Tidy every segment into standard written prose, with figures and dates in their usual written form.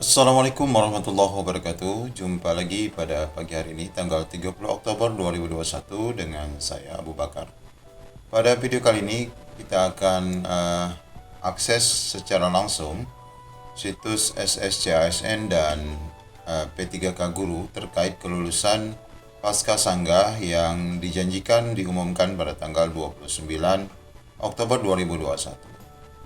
Assalamualaikum warahmatullahi wabarakatuh. Jumpa lagi pada pagi hari ini tanggal 30 Oktober 2021 dengan saya Abu Bakar. Pada video kali ini kita akan akses secara langsung situs SSCASN dan P3K Guru terkait kelulusan Pasca Sanggah yang dijanjikan diumumkan pada tanggal 29 Oktober 2021.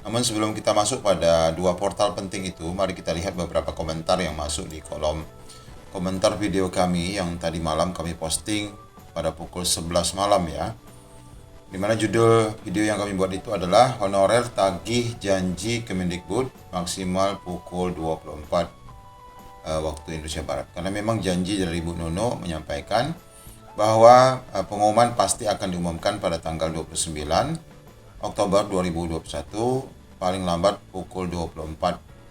Namun sebelum kita masuk pada dua portal penting itu, mari kita lihat beberapa komentar yang masuk di kolom komentar video kami yang tadi malam kami posting pada pukul 11 malam ya. Dimana judul video yang kami buat itu adalah honorer tagih janji Kemendikbud maksimal pukul 24 waktu Indonesia Barat. Karena memang janji dari Ibu Nunung menyampaikan bahwa pengumuman pasti akan diumumkan pada tanggal 29 Oktober 2021 paling lambat pukul 24.00.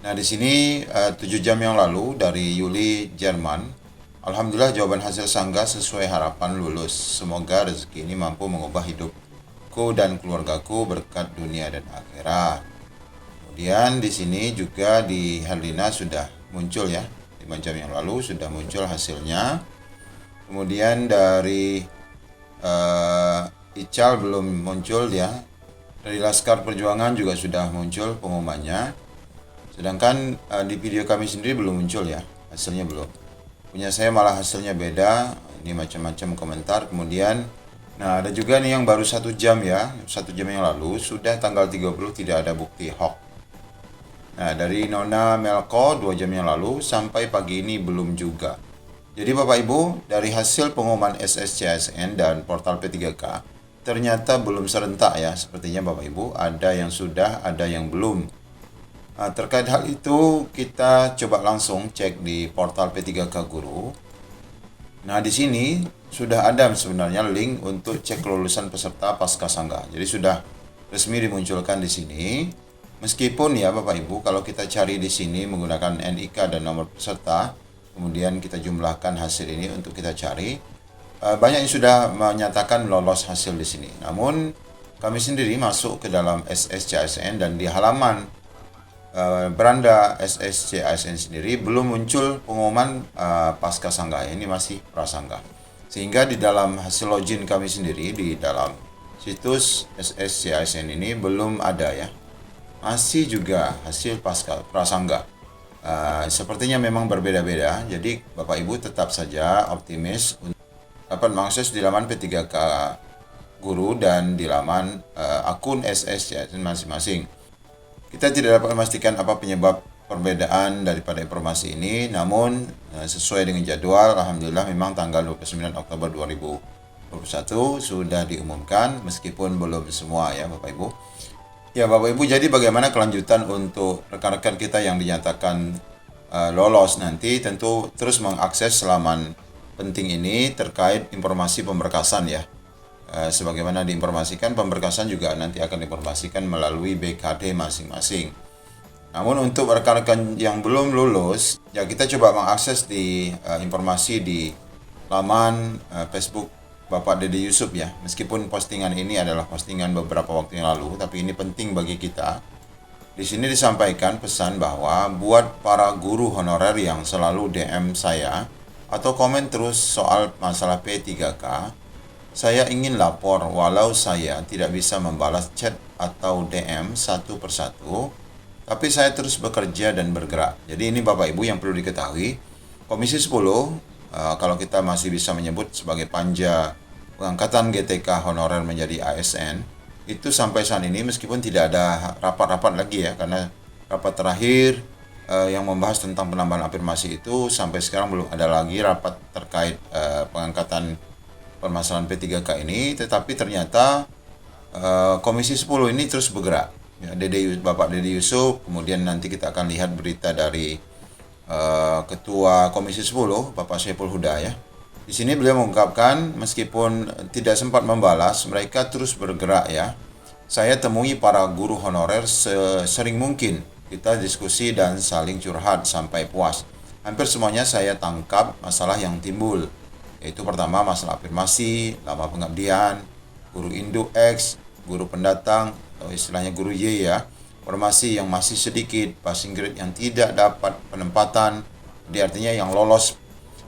Nah, di sini 7 jam yang lalu dari Yuli Jerman, alhamdulillah jawaban hasil sanggah sesuai harapan lulus. Semoga rezeki ini mampu mengubah hidupku dan keluargaku berkat dunia dan akhirat. Kemudian di sini juga di Herlina sudah muncul ya, 5 jam yang lalu sudah muncul hasilnya. Kemudian dari Ical belum muncul ya. Dari Laskar Perjuangan juga sudah muncul pengumumannya. Sedangkan di video kami sendiri belum muncul ya, hasilnya belum. Punya saya malah hasilnya beda. Ini macam-macam komentar. Kemudian, nah ada juga nih yang baru 1 jam ya, 1 jam yang lalu sudah tanggal 30 tidak ada bukti hoax. Nah dari Nona Melko 2 jam yang lalu sampai pagi ini belum juga. Jadi Bapak Ibu, dari hasil pengumuman SSCASN dan portal P3K ternyata belum serentak ya, sepertinya Bapak Ibu, ada yang sudah, ada yang belum. Nah, terkait hal itu kita coba langsung cek di portal P3K Guru. Nah, di sini sudah ada sebenarnya link untuk cek kelulusan peserta Pasca Sanggah. Jadi sudah resmi dimunculkan di sini. Meskipun ya Bapak Ibu, kalau kita cari di sini menggunakan NIK dan nomor peserta, kemudian kita jumlahkan hasil ini untuk kita cari, banyak yang sudah menyatakan lolos hasil di sini. Namun kami sendiri masuk ke dalam SSCASN dan di halaman beranda SSCASN sendiri belum muncul pengumuman pasca sanggah. Ini masih prasanggah. Sehingga di dalam hasil login kami sendiri di dalam situs SSCASN ini belum ada ya. Masih juga hasil pasca prasanggah. Sepertinya memang berbeda-beda. Jadi Bapak Ibu tetap saja optimis dapat mengakses di laman P3K Guru dan di laman akun SSCASN masing-masing. Kita tidak dapat memastikan apa penyebab perbedaan daripada informasi ini, namun sesuai dengan jadwal, alhamdulillah memang tanggal 29 Oktober 2021 sudah diumumkan meskipun belum semua ya Bapak Ibu. Ya Bapak Ibu, jadi bagaimana kelanjutan untuk rekan-rekan kita yang dinyatakan lolos nanti, tentu terus mengakses laman penting ini terkait informasi pemberkasan ya. Sebagaimana diinformasikan, pemberkasan juga nanti akan diinformasikan melalui BKD masing-masing. Namun untuk rekan-rekan yang belum lulus, ya kita coba mengakses di informasi di laman Facebook Bapak Dede Yusuf ya. Meskipun postingan ini adalah postingan beberapa waktu yang lalu, tapi ini penting bagi kita. Di sini disampaikan pesan bahwa buat para guru honorer yang selalu DM saya atau komen terus soal masalah P3K, saya ingin lapor walau saya tidak bisa membalas chat atau DM satu persatu, tapi saya terus bekerja dan bergerak. Jadi ini Bapak Ibu yang perlu diketahui, Komisi 10, kalau kita masih bisa menyebut sebagai panja pengangkatan GTK honorer menjadi ASN, itu sampai saat ini meskipun tidak ada rapat-rapat lagi ya, karena rapat terakhir yang membahas tentang penambahan afirmasi itu sampai sekarang belum ada lagi rapat terkait pengangkatan permasalahan P3K ini, tetapi ternyata Komisi 10 ini terus bergerak ya, Bapak Dede Yusuf, kemudian nanti kita akan lihat berita dari Ketua Komisi 10 Bapak Saiful Huda ya. Di sini beliau mengungkapkan meskipun tidak sempat membalas, mereka terus bergerak ya. Saya temui para guru honorer sesering mungkin. Kita diskusi dan saling curhat sampai puas. Hampir semuanya saya tangkap masalah yang timbul, yaitu pertama masalah afirmasi, lama pengabdian, guru induk X, guru pendatang, atau istilahnya guru Y ya, formasi yang masih sedikit, passing grade yang tidak dapat penempatan, jadi artinya yang lolos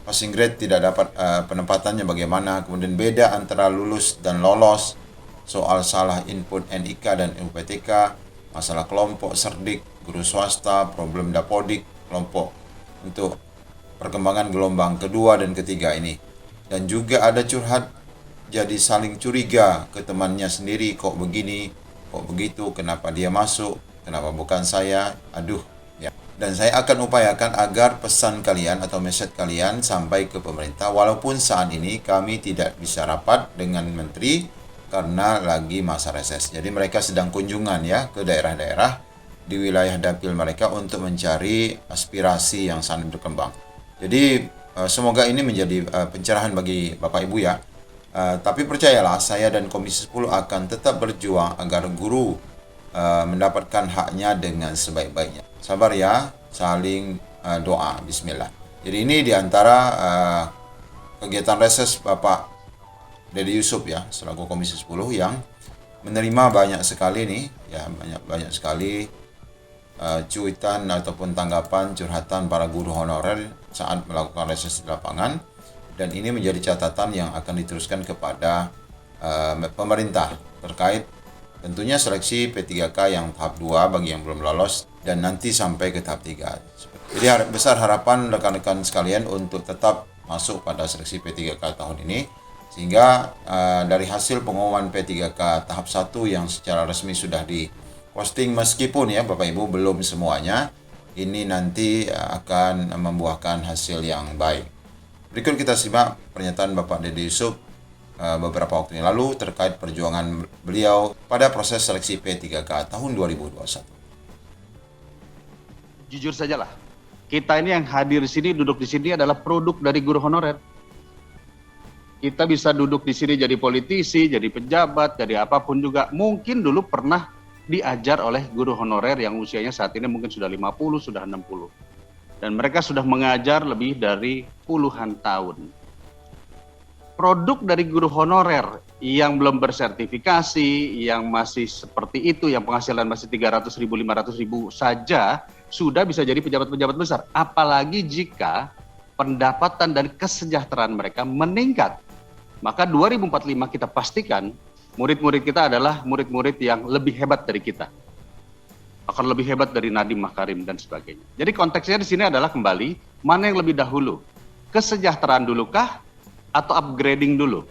passing grade tidak dapat penempatannya bagaimana, kemudian beda antara lulus dan lolos, soal salah input NIK dan UPTK, masalah kelompok cerdik, guru swasta, problem dapodik, kelompok untuk perkembangan gelombang kedua dan ketiga ini. Dan juga ada curhat jadi saling curiga ke temannya sendiri, kok begini, kok begitu, kenapa dia masuk, kenapa bukan saya, aduh. Ya. Dan saya akan upayakan agar pesan kalian atau message kalian sampai ke pemerintah, walaupun saat ini kami tidak bisa rapat dengan menteri karena lagi masa reses. Jadi mereka sedang kunjungan ya ke daerah-daerah di wilayah dapil mereka untuk mencari aspirasi yang sangat berkembang. Jadi semoga ini menjadi pencerahan bagi Bapak Ibu ya. Tapi percayalah, saya dan Komisi 10 akan tetap berjuang agar guru mendapatkan haknya dengan sebaik-baiknya. Sabar ya, saling doa. Bismillah. Jadi ini diantara kegiatan reses Bapak Dede Yusuf ya, selaku Komisi 10 yang menerima banyak sekali nih, ya banyak sekali cuitan ataupun tanggapan curhatan para guru honorer saat melakukan reses di lapangan, dan ini menjadi catatan yang akan diteruskan kepada pemerintah terkait tentunya seleksi P3K yang tahap 2 bagi yang belum lolos dan nanti sampai ke tahap 3. Jadi besar harapan rekan-rekan sekalian untuk tetap masuk pada seleksi P3K tahun ini, sehingga dari hasil pengumuman P3K tahap 1 yang secara resmi sudah di-posting, meskipun ya Bapak Ibu belum semuanya, ini nanti akan membuahkan hasil yang baik. Berikut kita simak pernyataan Bapak Dede Yusuf beberapa waktu yang lalu terkait perjuangan beliau pada proses seleksi P3K tahun 2021. Jujur sajalah, kita ini yang hadir di sini, duduk di sini adalah produk dari guru honorer. Kita bisa duduk di sini jadi politisi, jadi pejabat, jadi apapun juga. Mungkin dulu pernah diajar oleh guru honorer yang usianya saat ini mungkin sudah 50, sudah 60. Dan mereka sudah mengajar lebih dari puluhan tahun. Produk dari guru honorer yang belum bersertifikasi, yang masih seperti itu, yang penghasilan masih 300.000, 500.000 saja, sudah bisa jadi pejabat-pejabat besar. Apalagi jika pendapatan dan kesejahteraan mereka meningkat. Maka 2045 kita pastikan murid-murid kita adalah murid-murid yang lebih hebat dari kita. Akan lebih hebat dari Nadiem Makarim dan sebagainya. Jadi konteksnya di sini adalah kembali, mana yang lebih dahulu? Kesejahteraan dulukah atau upgrading dulu?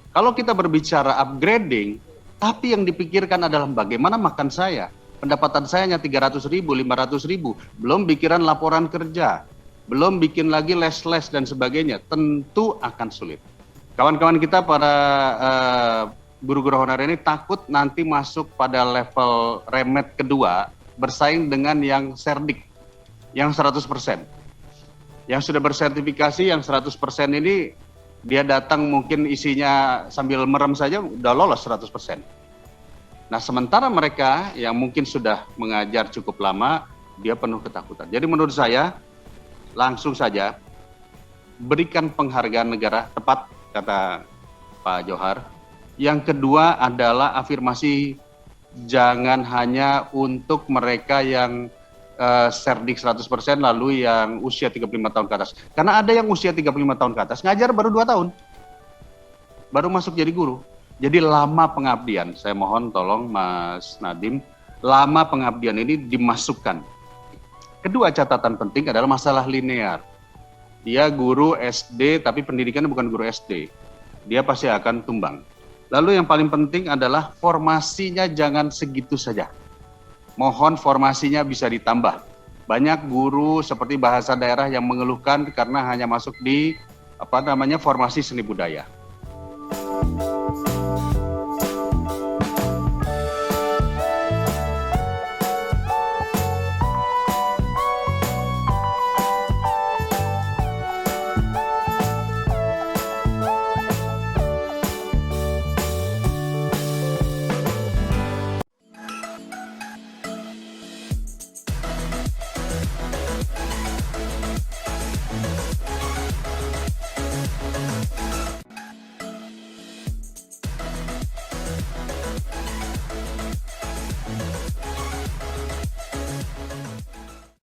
Kalau kita berbicara upgrading, tapi yang dipikirkan adalah bagaimana makan saya, pendapatan saya hanya 300.000, 500.000, belum pikiran laporan kerja, belum bikin lagi les-les dan sebagainya, tentu akan sulit. Kawan-kawan kita para guru-guru honorer ini takut nanti masuk pada level remed kedua, bersaing dengan yang serdik, yang 100%. Yang sudah bersertifikasi, yang 100% ini, dia datang mungkin isinya sambil merem saja, udah lolos 100%. Nah, sementara mereka yang mungkin sudah mengajar cukup lama, dia penuh ketakutan. Jadi menurut saya, langsung saja, berikan penghargaan negara, tepat kata Pak Johar. Yang kedua adalah afirmasi, jangan hanya untuk mereka yang serdik 100% lalu yang usia 35 tahun ke atas. Karena ada yang usia 35 tahun ke atas, ngajar baru 2 tahun. Baru masuk jadi guru. Jadi lama pengabdian, saya mohon tolong Mas Nadiem, lama pengabdian ini dimasukkan. Kedua catatan penting adalah masalah linear. Dia guru SD tapi pendidikannya bukan guru SD. Dia pasti akan tumbang. Lalu yang paling penting adalah formasinya jangan segitu saja. Mohon formasinya bisa ditambah. Banyak guru seperti bahasa daerah yang mengeluhkan karena hanya masuk di formasi seni budaya.